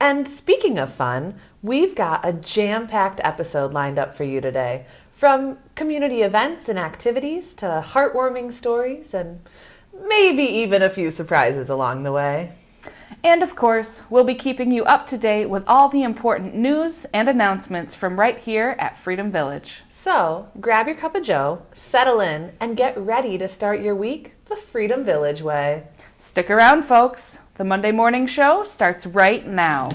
And speaking of fun, we've got a jam-packed episode lined up for you today. From community events and activities to heartwarming stories and maybe even a few surprises along the way. And of course, we'll be keeping you up to date with all the important news and announcements from right here at Freedom Village. So, grab your cup of joe, settle in, and get ready to start your week the Freedom Village way. Stick around, folks. The Monday morning show starts right now.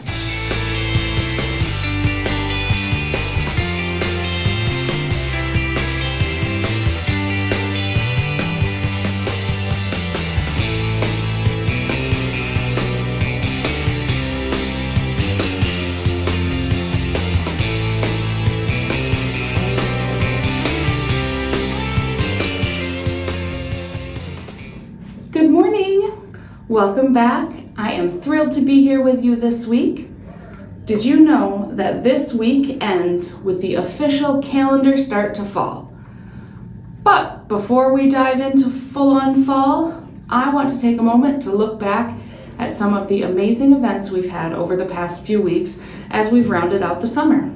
Good morning. Welcome back. I am thrilled to be here with you this week. Did you know that this week ends with the official calendar start to fall? But before we dive into full-on fall, I want to take a moment to look back at some of the amazing events we've had over the past few weeks as we've rounded out the summer.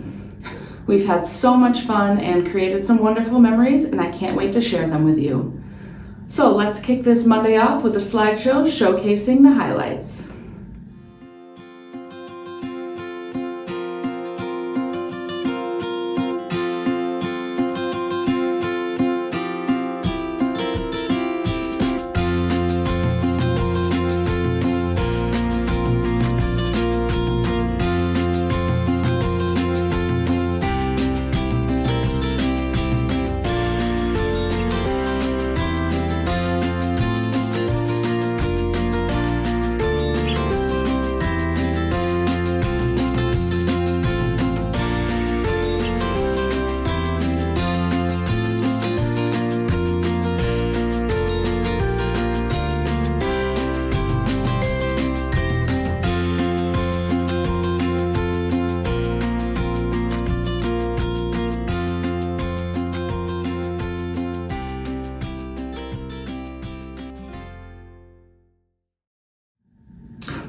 We've had so much fun and created some wonderful memories, and I can't wait to share them with you. So let's kick this Monday off with a slideshow showcasing the highlights.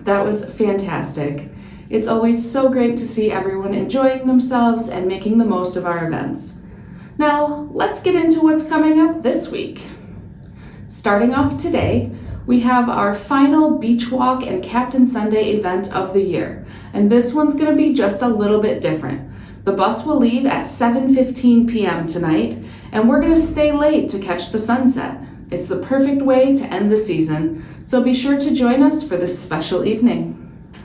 That was fantastic. It's always so great to see everyone enjoying themselves and making the most of our events. Now, let's get into what's coming up this week. Starting off today, we have our final Beach Walk and Captain Sunday event of the year, and this one's going to be just a little bit different. The bus will leave at 7:15 p.m. tonight, and we're going to stay late to catch the sunset. It's the perfect way to end the season, so be sure to join us for this special evening.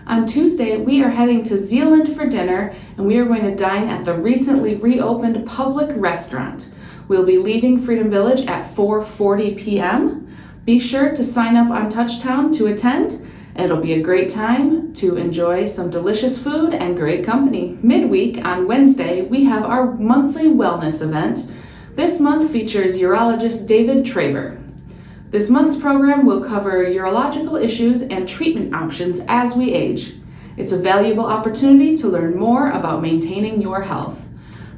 On Tuesday, we are heading to Zealand for dinner, and we are going to dine at the recently reopened public restaurant. We'll be leaving Freedom Village at 4:40 p.m. Be sure to sign up on Touchtown to attend, and it'll be a great time to enjoy some delicious food and great company. Midweek on Wednesday, we have our monthly wellness event. This month features urologist David Traver. This month's program will cover urological issues and treatment options as we age. It's a valuable opportunity to learn more about maintaining your health.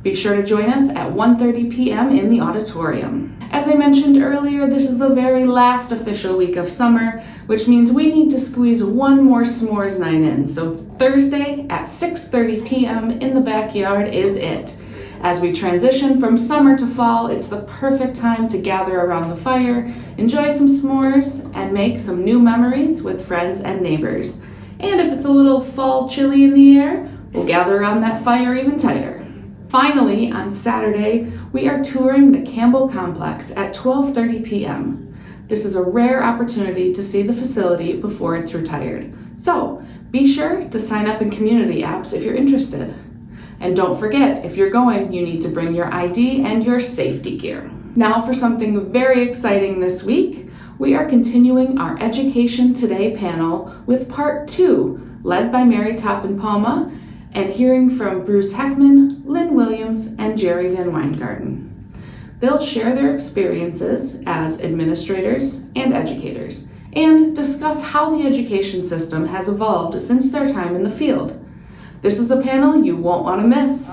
Be sure to join us at 1:30 p.m. in the auditorium. As I mentioned earlier, this is the very last official week of summer, which means we need to squeeze one more s'mores night in. So Thursday at 6:30 p.m. in the backyard is it. As we transition from summer to fall, it's the perfect time to gather around the fire, enjoy some s'mores, and make some new memories with friends and neighbors. And if it's a little fall chilly in the air, we'll gather around that fire even tighter. Finally, on Saturday, we are touring the Campbell Complex at 12:30 p.m. This is a rare opportunity to see the facility before it's retired. So, be sure to sign up in community apps if you're interested. And don't forget, if you're going, you need to bring your ID and your safety gear. Now for something very exciting this week. We are continuing our Education Today panel with part 2, led by Mary Toppin-Palma, and hearing from Bruce Heckman, Lynn Williams, and Jerry Van Weingarten. They'll share their experiences as administrators and educators, and discuss how the education system has evolved since their time in the field. This is a panel you won't want to miss.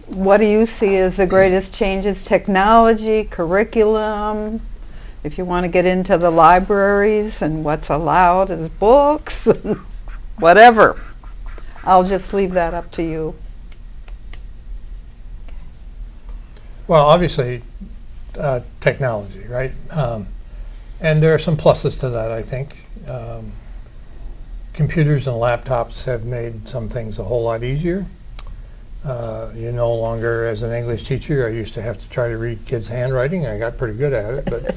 What do you see as the greatest changes? Technology, curriculum, if you want to get into the libraries and what's allowed as books, whatever. I'll just leave that up to you. Well, obviously, technology, right? And there are some pluses to that, I think. Computers and laptops have made some things a whole lot easier. You no longer, as an English teacher, I used to have to try to read kids' handwriting. I got pretty good at it, but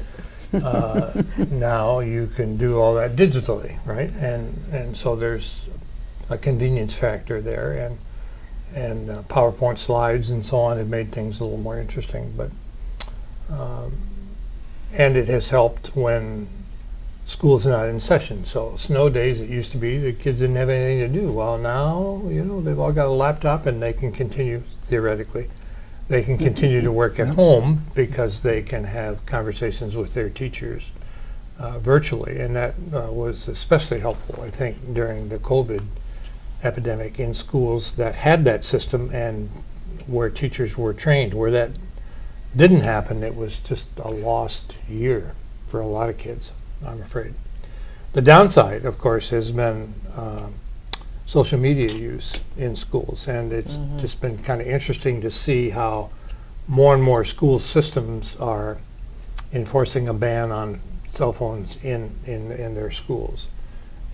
now you can do all that digitally, right? And so there's a convenience factor there, and PowerPoint slides and so on have made things a little more interesting. But and it has helped when school's not in session. So snow days, it used to be the kids didn't have anything to do. Well, now, they've all got a laptop and they can continue, theoretically, they can continue to work at home because they can have conversations with their teachers virtually. And that was especially helpful, I think, during the COVID epidemic in schools that had that system and where teachers were trained. Where that didn't happen, it was just a lost year for a lot of kids, I'm afraid. The downside, of course, has been social media use in schools, and it's just been kind of interesting to see how more and more school systems are enforcing a ban on cell phones in their schools.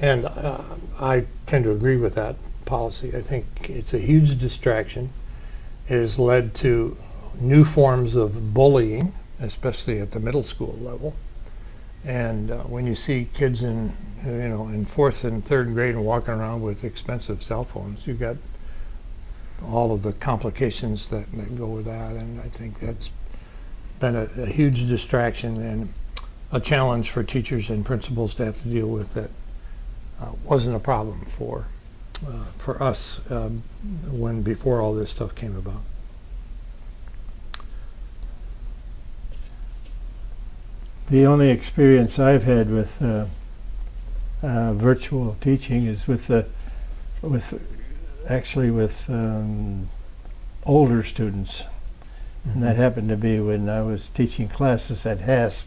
And I tend to agree with that policy. I think it's a huge distraction. It has led to new forms of bullying, especially at the middle school level. And when you see kids in fourth and third grade and walking around with expensive cell phones, you've got all of the complications that go with that. And I think that's been a huge distraction and a challenge for teachers and principals to have to deal with that wasn't a problem for us before all this stuff came about. The only experience I've had with virtual teaching is with older students, and that happened to be when I was teaching classes at HASP.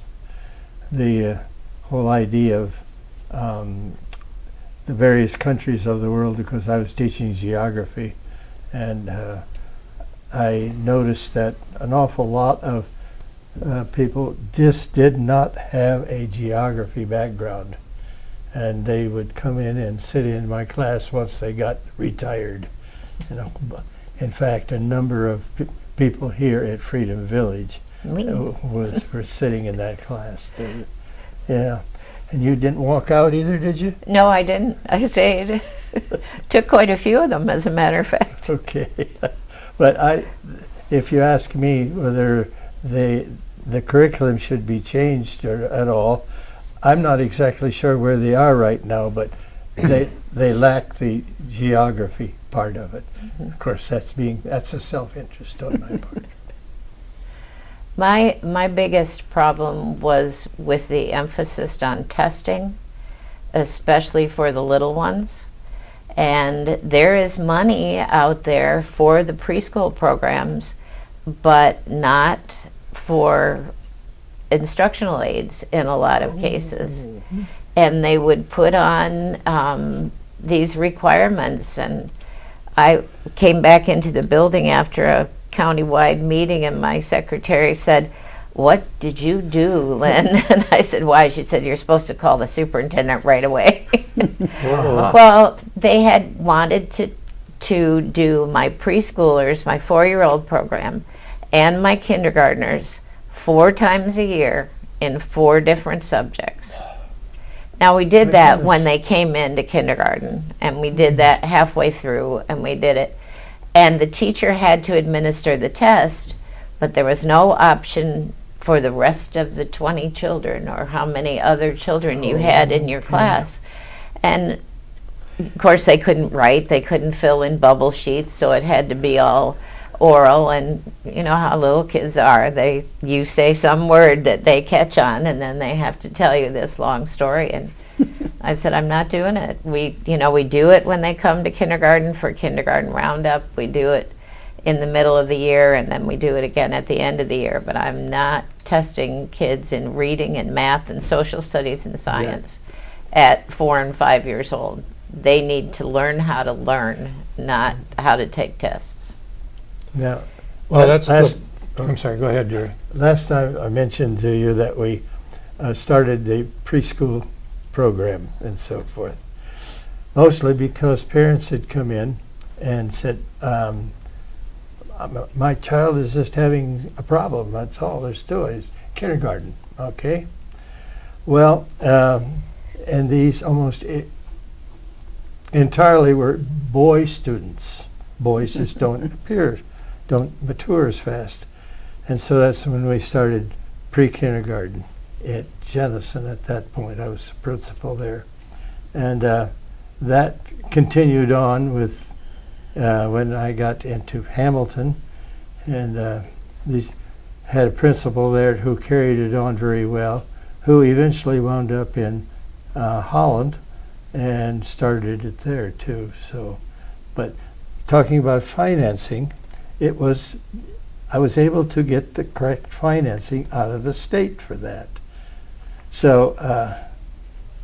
The whole idea of the various countries of the world, because I was teaching geography, and I noticed that an awful lot of people just did not have a geography background, and they would come in and sit in my class once they got retired. In fact, a number of people here at Freedom Village were sitting in that class. Yeah. And you didn't walk out either, did you? No, I didn't. I stayed. Took quite a few of them, as a matter of fact. Okay. But if you ask me whether the curriculum should be changed at all, I'm not exactly sure where they are right now, but they lack the geography part of it. Of course, that's a self-interest on my part. My biggest problem was with the emphasis on testing, especially for the little ones. And there is money out there for the preschool programs, but not for instructional aids in a lot of cases. And they would put on these requirements, and I came back into the building after a county-wide meeting, and my secretary said, "What did you do, Lynn?" And I said, "Why?" She said, "You're supposed to call the superintendent right away." Well, they had wanted to do my preschoolers, my 4-year-old program, and my kindergartners 4 times a year in 4 different subjects. Now, we did that when they came into kindergarten, and we did that halfway through, and we did it. And the teacher had to administer the test, but there was no option for the rest of the 20 children or how many other children you had in your class. And of course, they couldn't write, they couldn't fill in bubble sheets, so it had to be all oral. And you know how little kids are, you say some word that they catch on, and then they have to tell you this long story. And I said, I'm not doing it. We do it when they come to kindergarten for kindergarten roundup. We do it in the middle of the year, and then we do it again at the end of the year. But I'm not testing kids in reading and math and social studies and science at 4 and 5 years old. they need to learn how to learn, not how to take tests. Now, Well, that's last, I'm sorry, go ahead, Jerry. last time I mentioned to you that we started the preschool program and so forth, mostly because parents had come in and said, my child is just having a problem, that's all there's to it. It's kindergarten, okay? Well, and these almost entirely were boy students. Boys just don't mature as fast. And so that's when we started pre-kindergarten at Jennison at that point. I was the principal there. And that continued on with when I got into Hamilton, and these had a principal there who carried it on very well, who eventually wound up in Holland and started it there too. So, but talking about financing, I was able to get the correct financing out of the state for that. So,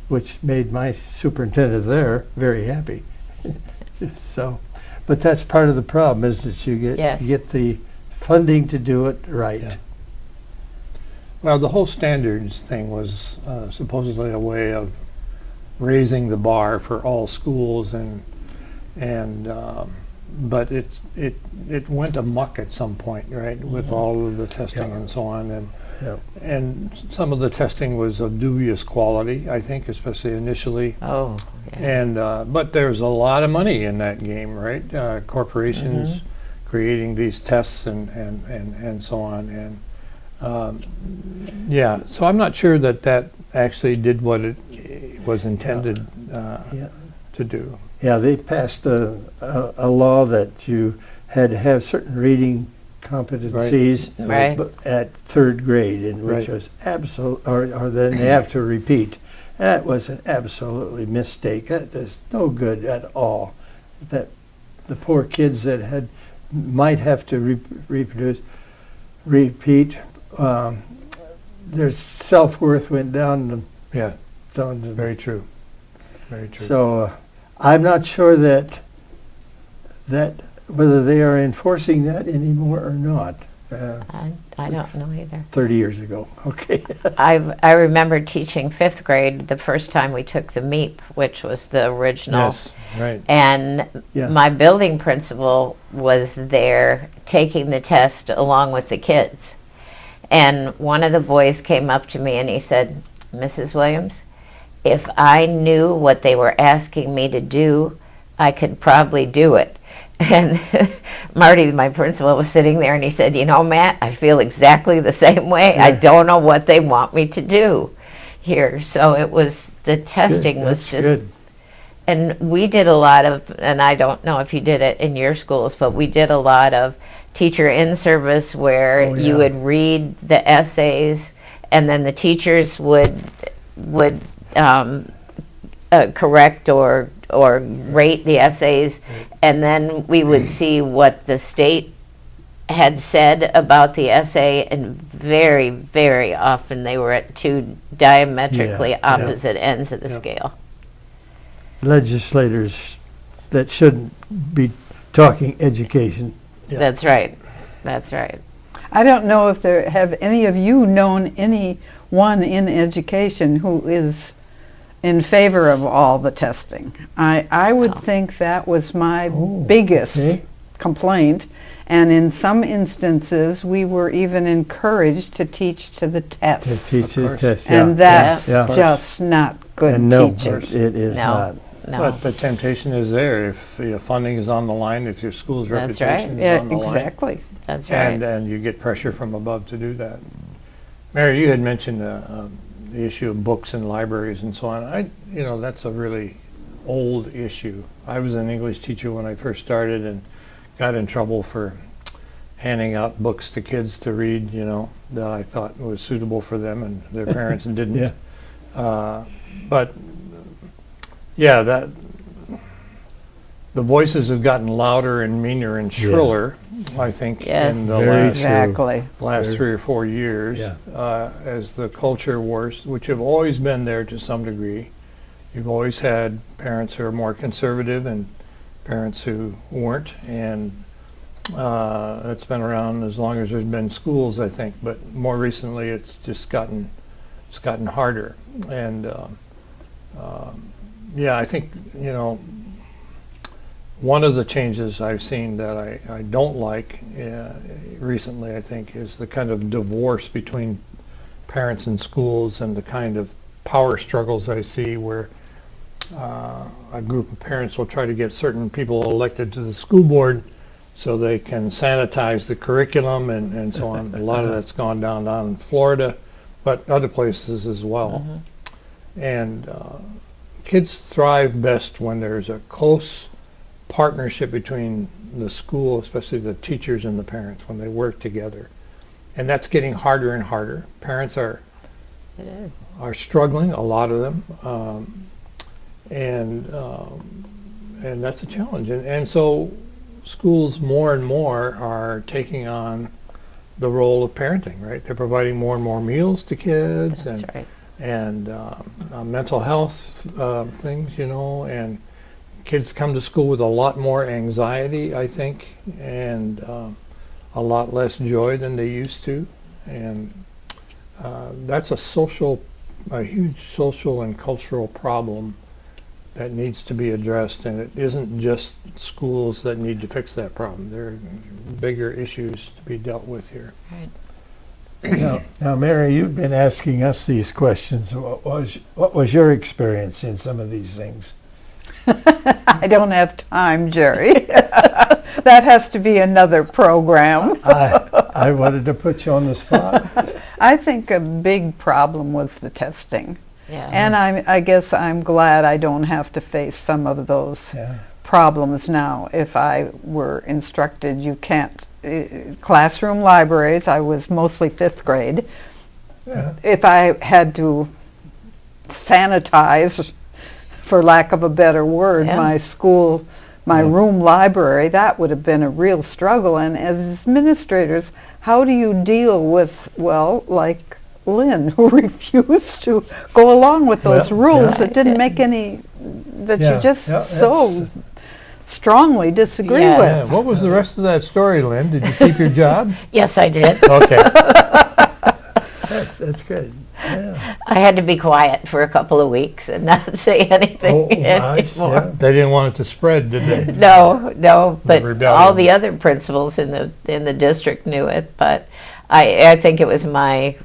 which made my superintendent there very happy. So, but that's part of the problem, is that you get the funding to do it right. Yeah. Well, the whole standards thing was supposedly a way of raising the bar for all schools, but it went amok at some point, right, with all of the testing and so on, and some of the testing was of dubious quality, I think, especially initially. Oh, yeah. And but there's a lot of money in that game, right? Corporations creating these tests and so on, and yeah. So I'm not sure that actually did what it was intended to do. Yeah, they passed a law that you had to have certain reading competencies at third grade, and which was absolute, or then they have to repeat. That was an absolutely mistake. That is no good at all. That the poor kids that might have to repeat, their self-worth went down. Very true. Very true. So I'm not sure that whether they are enforcing that anymore or not. I don't know either. 30 years ago. Okay. I remember teaching 5th grade the first time we took the MEEP, which was the original. Yes, right. And my building principal was there taking the test along with the kids. And one of the boys came up to me and he said, "Mrs. Williams, if I knew what they were asking me to do, I could probably do it." And Marty, my principal, was sitting there and he said, "You know, Matt, I feel exactly the same way. I don't know what they want me to do here." So it was, the testing was just good. And we did a lot of, and I don't know if you did it in your schools, but we did a lot of teacher in service where you would read the essays and then the teachers would correct or rate the essays, and then we would see what the state had said about the essay, and very, very often they were at two diametrically opposite ends of the scale. Legislators that shouldn't be talking education. That's right. That's right. I don't know if have any of you known anyone in education who is in favor of all the testing. I would think that was my biggest complaint, and in some instances we were even encouraged to teach to the test. To teach the test, and that's just not good teaching. It is not. No. But the temptation is there if your funding is on the line, if your school's reputation is on the line. Exactly. That's right. And you get pressure from above to do that. Mary, you had mentioned the issue of books and libraries and so on. That's a really old issue. I was an English teacher when I first started and got in trouble for handing out books to kids to read, that I thought was suitable for them and their parents didn't. But that the voices have gotten louder and meaner and shriller, I think, in the last 3 or 4 years, as the culture wars, which have always been there to some degree, You've always had parents who are more conservative and parents who weren't, and it's been around as long as there's been schools, I think. But more recently, it's gotten harder. And yeah, I think one of the changes I've seen that I don't like recently, I think, is the kind of divorce between parents and schools and the kind of power struggles I see where a group of parents will try to get certain people elected to the school board so they can sanitize the curriculum and so on. A lot of that's gone down in Florida, but other places as well. Mm-hmm. And kids thrive best when there's a close partnership between the school, especially the teachers and the parents, when they work together. And that's getting harder and harder. Parents are struggling, a lot of them, and that's a challenge. And so schools more and more are taking on the role of parenting, right? They're providing more and more meals to kids. That's right. And mental health things, and kids come to school with a lot more anxiety, I think, and a lot less joy than they used to. And that's a huge social and cultural problem that needs to be addressed, and it isn't just schools that need to fix that problem. There are bigger issues to be dealt with here. Right. Now, Mary, you've been asking us these questions. What was your experience in some of these things? I don't have time, Jerry. That has to be another program. I wanted to put you on the spot. I think a big problem was the testing. Yeah. And I guess I'm glad I don't have to face some of those problems now. If I were instructed, you can't, classroom libraries, I was mostly 5th grade. Yeah. If I had to sanitize, for lack of a better word, my school, my room library, that would have been a real struggle. And as administrators, how do you deal with, like Lynn, who refused to go along with those rules that didn't make any, that you just so strongly disagree with? Yeah. What was the rest of that story, Lynn? Did you keep your job? Yes, I did. Okay. That's good. Yeah. I had to be quiet for a couple of weeks and not say anything anymore. Yeah. They didn't want it to spread, did they? No, but all the other principals in the district knew it. But I think it was my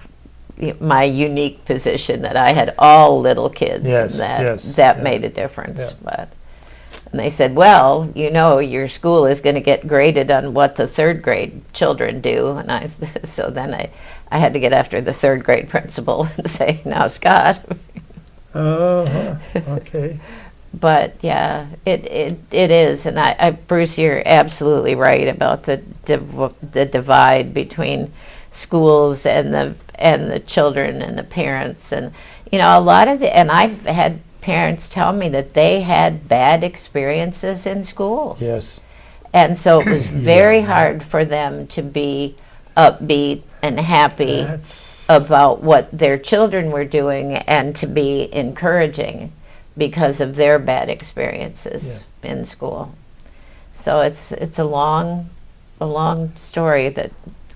unique position that I had all little kids, and that made a difference. Yeah. But and they said, well, your school is going to get graded on what the 3rd grade children do, and so then I had to get after the 3rd grade principal and say, now, Scott. Okay. But yeah, it is, and Bruce, you're absolutely right about the divide between schools and the children and the parents, and a lot of and I've had parents tell me that they had bad experiences in school. Yes. And so it was very hard for them to be upbeat and happy about what their children were doing and to be encouraging because of their bad experiences in school. So it's a long story that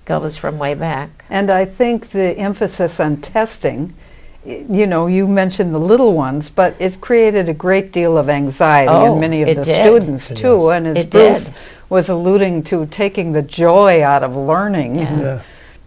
goes from way back. And I think the emphasis on testing, you mentioned the little ones, but it created a great deal of anxiety in many of the students too. And as Bruce was alluding to, taking the joy out of learning,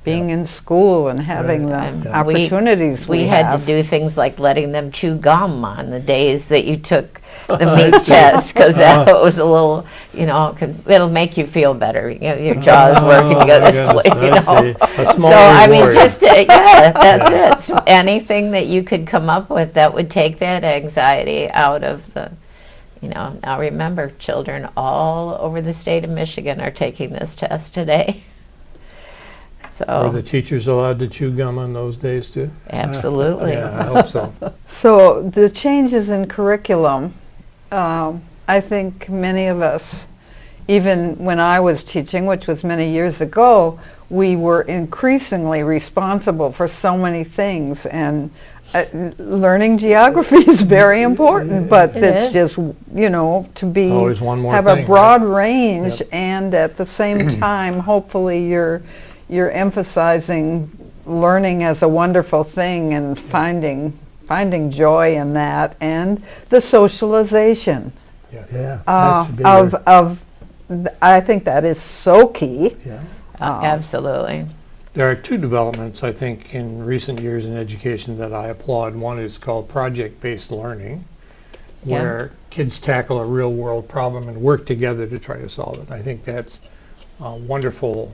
being in school and having the opportunities we had to do things like letting them chew gum on the days that you took the meat test, because that was a little, it'll make you feel better. Your jaw's working. You go this way, A small so I mean, reward. just that's it. So anything that you could come up with that would take that anxiety out of the. Now remember, children all over the state of Michigan are taking this test today. So. Were the teachers allowed to chew gum on those days too? Absolutely. Yeah, I hope so. So the changes in curriculum, I think many of us, even when I was teaching, which was many years ago, we were increasingly responsible for so many things, and learning geography is very important, but It it's is. just, to be Always one more have thing, a broad right? range, Yep. and at the same time, hopefully you're emphasizing learning as a wonderful thing and finding joy in that, and the socialization Yes. Yeah, that's bigger. I think that is so key. Yeah. Absolutely. There are two developments, I think, in recent years in education that I applaud. One is called project-based learning, Yeah. where kids tackle a real-world problem and work together to try to solve it. I think that's a wonderful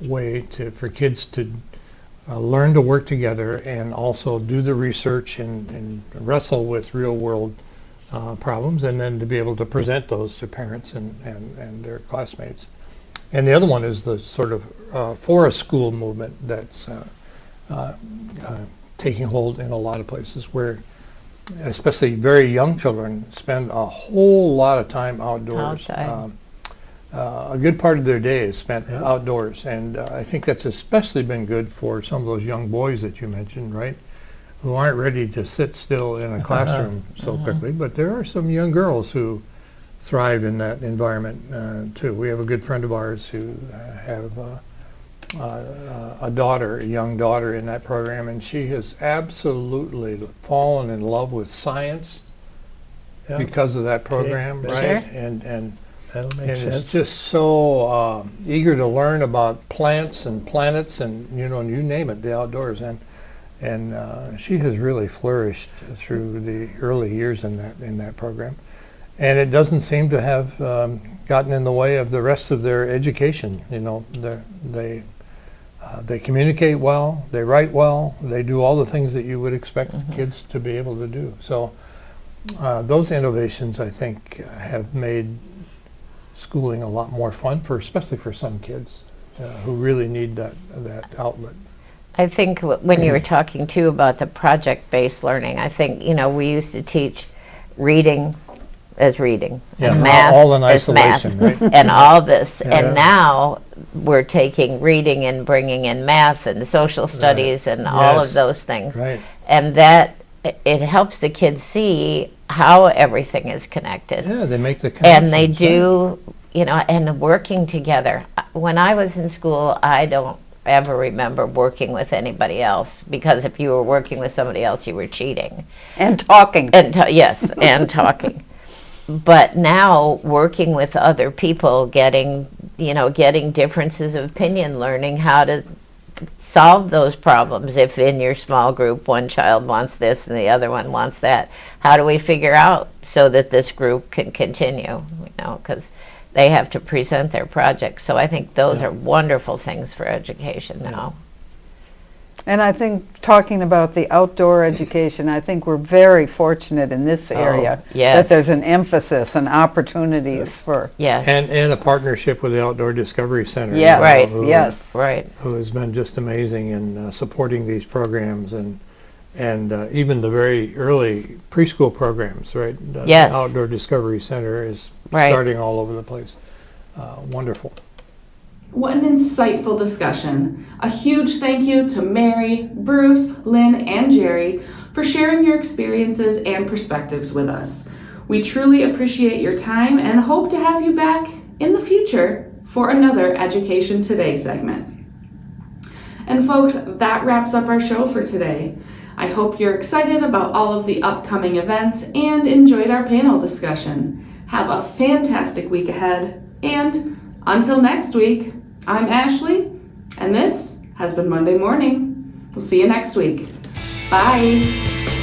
way for kids to learn to work together and also do the research and wrestle with real-world problems, and then to be able to present those to parents and their classmates. And the other one is the sort of forest school movement that's taking hold in a lot of places, where especially very young children spend a whole lot of time outdoors. Outside. A good part of their day is spent Yeah. outdoors, and I think that's especially been good for some of those young boys that you mentioned, right, who aren't ready to sit still in a classroom so quickly. But there are some young girls who thrive in that environment too. We have a good friend of ours who have a young daughter in that program, and she has absolutely fallen in love with science Yeah. because of that program, Okay. right? Sure. And That'll make and sense. it's just so eager to learn about plants and planets and you name it, the outdoors, and she has really flourished through the early years in that program. And it doesn't seem to have gotten in the way of the rest of their education. They communicate well, they write well, they do all the things that you would expect kids to be able to do. So those innovations, I think, have made schooling a lot more fun, especially for some kids who really need that outlet. I think when you were talking too about the project-based learning, I think, we used to teach reading as reading, Yeah, and math all in as math, isolation, right? and all this. Yeah. And now we're taking reading and bringing in math and social studies and all Yes. of those things. Right. And that, it helps the kids see how everything is connected. Yeah, they make the connections. And they right? do, and working together. When I was in school, I don't ever remember working with anybody else, because if you were working with somebody else, you were cheating. And talking. And yes, and talking. But now working with other people, getting differences of opinion, learning how to solve those problems. If in your small group one child wants this and the other one wants that, how do we figure out so that this group can continue? Because they have to present their projects. So I think those are wonderful things for education now. And I think, talking about the outdoor education, I think we're very fortunate in this area yes. that there's an emphasis and opportunities for. Yes. And a partnership with the Outdoor Discovery Center. Yes, Right. yes. Right. Who has been just amazing in supporting these programs and even the very early preschool programs, right? Yes. The Outdoor Discovery Center is Right. starting all over the place. Wonderful. What an insightful discussion. A huge thank you to Mary, Bruce, Lynn, and Jerry for sharing your experiences and perspectives with us. We truly appreciate your time and hope to have you back in the future for another Education Today segment. And folks, that wraps up our show for today. I hope you're excited about all of the upcoming events and enjoyed our panel discussion. Have a fantastic week ahead, and until next week, I'm Ashley, and this has been Monday Morning. We'll see you next week. Bye.